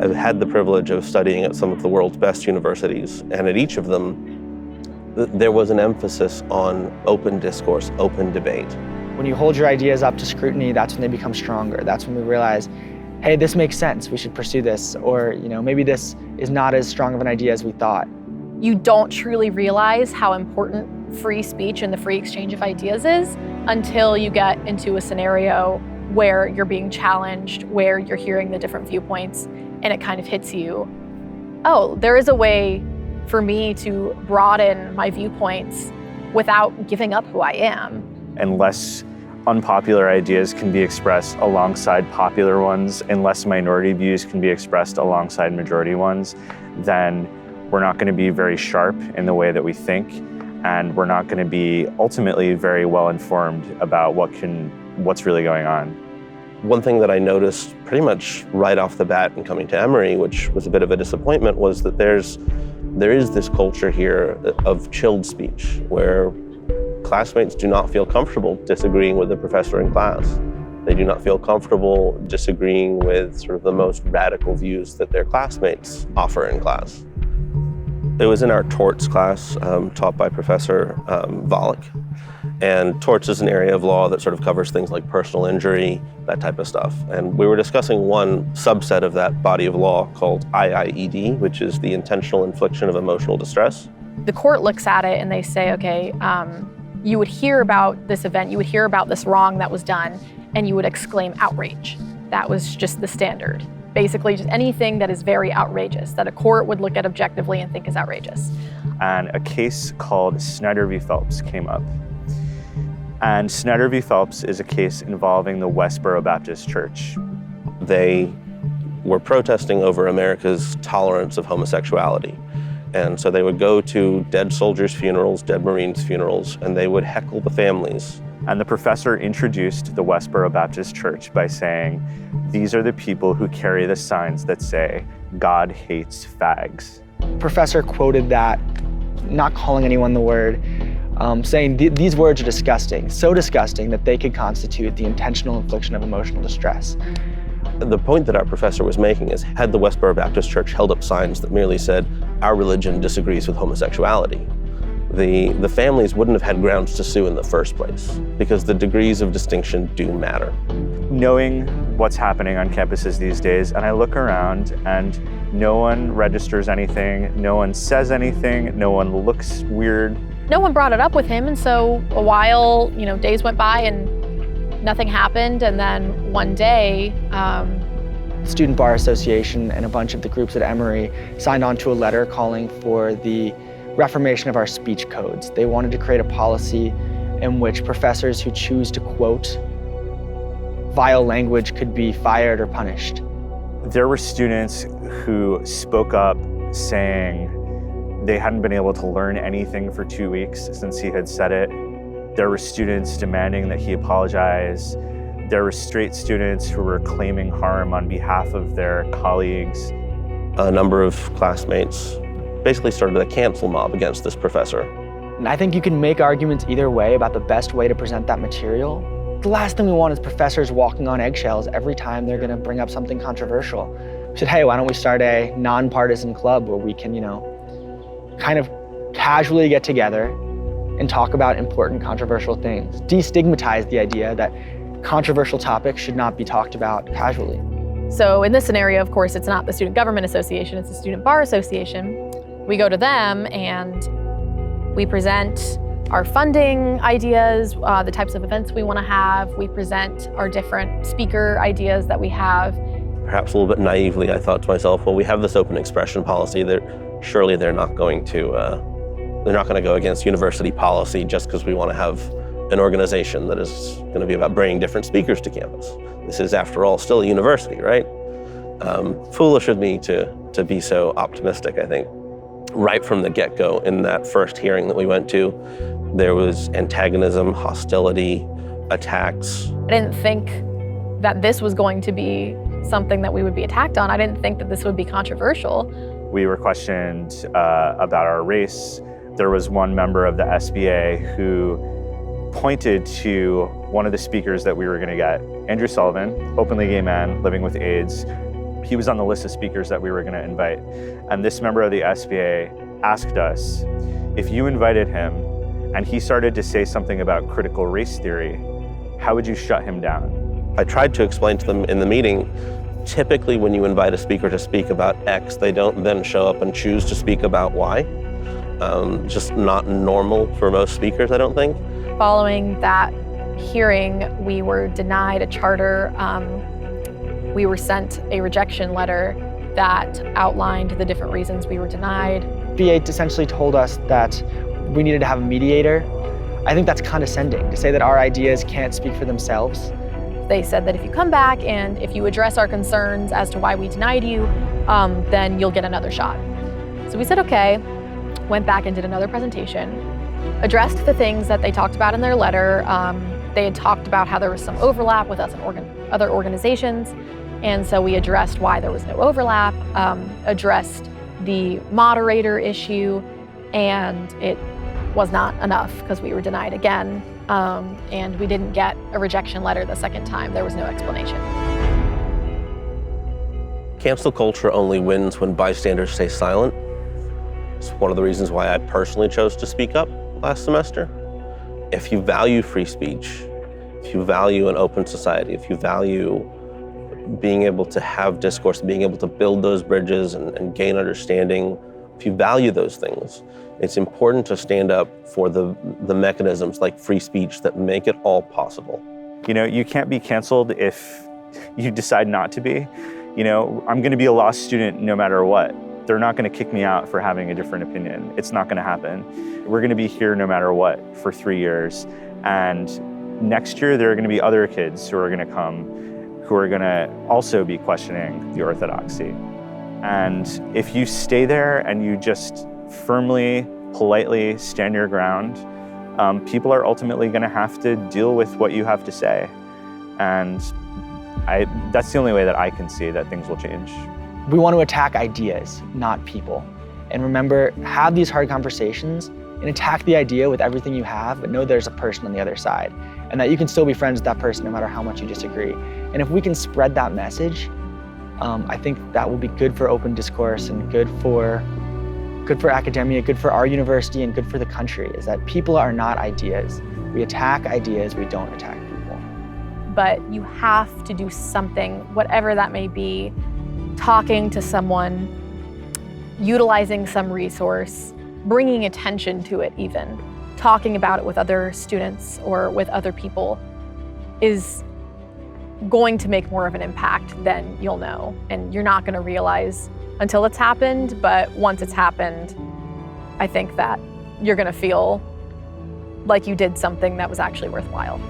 I've had the privilege of studying at some of the world's best universities, and at each of them, there was an emphasis on open discourse, open debate. When you hold your ideas up to scrutiny, that's when they become stronger. That's when we realize, hey, this makes sense, we should pursue this, or maybe this is not as strong of an idea as we thought. You don't truly realize how important free speech and the free exchange of ideas is until you get into a scenario where you're being challenged, where you're hearing the different viewpoints, and it kind of hits you. Oh, there is a way for me to broaden my viewpoints without giving up who I am. Unless unpopular ideas can be expressed alongside popular ones, unless minority views can be expressed alongside majority ones, then we're not going to be very sharp in the way that we think, and we're not going to be ultimately very well informed about what's really going on. One thing that I noticed pretty much right off the bat in coming to Emory, which was a bit of a disappointment, was that there is this culture here of chilled speech, where classmates do not feel comfortable disagreeing with the professor in class. They do not feel comfortable disagreeing with sort of the most radical views that their classmates offer in class. It was in our torts class, taught by Professor Volek. And torts is an area of law that sort of covers things like personal injury, that type of stuff. And we were discussing one subset of that body of law called IIED, which is the intentional infliction of emotional distress. The court looks at it and they say, okay, you would hear about this event, you would hear about this wrong that was done, and you would exclaim outrage. That was just the standard. Basically, just anything that is very outrageous, that a court would look at objectively and think is outrageous. And a case called Snyder v. Phelps came up. And Snyder v. Phelps is a case involving the Westboro Baptist Church. They were protesting over America's tolerance of homosexuality. And so they would go to dead soldiers' funerals, dead Marines' funerals, and they would heckle the families. And the professor introduced the Westboro Baptist Church by saying, these are the people who carry the signs that say, God hates fags. Professor quoted that, not calling anyone the word, saying these words are disgusting, so disgusting that they could constitute the intentional infliction of emotional distress. The point that our professor was making is, had the Westboro Baptist Church held up signs that merely said, our religion disagrees with homosexuality, the families wouldn't have had grounds to sue in the first place, because the degrees of distinction do matter. Knowing what's happening on campuses these days, and I look around and no one registers anything, no one says anything, no one looks weird. No one brought it up with him, and so a while, days went by and nothing happened, and then one day, Student Bar Association and a bunch of the groups at Emory signed on to a letter calling for the reformation of our speech codes. They wanted to create a policy in which professors who choose to quote vile language could be fired or punished. There were students who spoke up saying they hadn't been able to learn anything for 2 weeks since he had said it. There were students demanding that he apologize. There were straight students who were claiming harm on behalf of their colleagues. A number of classmates basically started a cancel mob against this professor. And I think you can make arguments either way about the best way to present that material. The last thing we want is professors walking on eggshells every time they're going to bring up something controversial. We said, hey, why don't we start a nonpartisan club where we can, kind of casually get together and talk about important controversial things. Destigmatize the idea that controversial topics should not be talked about casually. So in this scenario, of course, it's not the Student Government Association, it's the Student Bar Association. We go to them and we present our funding ideas, the types of events we want to have. We present our different speaker ideas that we have. Perhaps a little bit naively, I thought to myself, well, we have this open expression policy that surely they're not going to go against university policy just because we want to have an organization that is going to be about bringing different speakers to campus. This is, after all, still a university, right? Foolish of me to be so optimistic, I think. Right from the get-go, in that first hearing that we went to, there was antagonism, hostility, attacks. I didn't think that this was going to be something that we would be attacked on. I didn't think that this would be controversial. We were questioned about our race. There was one member of the SBA who pointed to one of the speakers that we were going to get, Andrew Sullivan, openly gay man living with AIDS, he was on the list of speakers that we were going to invite. And this member of the SBA asked us, if you invited him and he started to say something about critical race theory, how would you shut him down? I tried to explain to them in the meeting, typically when you invite a speaker to speak about X, they don't then show up and choose to speak about Y. Just not normal for most speakers, I don't think. Following that hearing, we were denied a charter. We were sent a rejection letter that outlined the different reasons we were denied. BA essentially told us that we needed to have a mediator. I think that's condescending to say that our ideas can't speak for themselves. They said that if you come back and if you address our concerns as to why we denied you, then you'll get another shot. So we said, okay, went back and did another presentation, addressed the things that they talked about in their letter. They had talked about how there was some overlap with us and other organizations. And so we addressed why there was no overlap, addressed the moderator issue, and it was not enough because we were denied again. And we didn't get a rejection letter the second time. There was no explanation. Cancel culture only wins when bystanders stay silent. It's one of the reasons why I personally chose to speak up last semester. If you value free speech, if you value an open society, if you value being able to have discourse, being able to build those bridges and gain understanding, if you value those things, it's important to stand up for the mechanisms like free speech that make it all possible. You know, you can't be canceled if you decide not to be. You know, I'm going to be a law student no matter what. They're not going to kick me out for having a different opinion. It's not going to happen. We're going to be here no matter what for 3 years. And next year, there are going to be other kids who are going to come who are going to also be questioning the orthodoxy. And if you stay there and you just firmly, politely stand your ground, people are ultimately going to have to deal with what you have to say. And that's the only way that I can see that things will change. We want to attack ideas, not people. And remember, have these hard conversations and attack the idea with everything you have, but know there's a person on the other side and that you can still be friends with that person no matter how much you disagree. And if we can spread that message, I think that will be good for open discourse and good for academia, good for our university, and good for the country, is that people are not ideas. We attack ideas, we don't attack people. But you have to do something, whatever that may be, talking to someone, utilizing some resource, bringing attention to it even, talking about it with other students or with other people is going to make more of an impact than you'll know. And you're not going to realize until it's happened, but once it's happened, I think that you're going to feel like you did something that was actually worthwhile.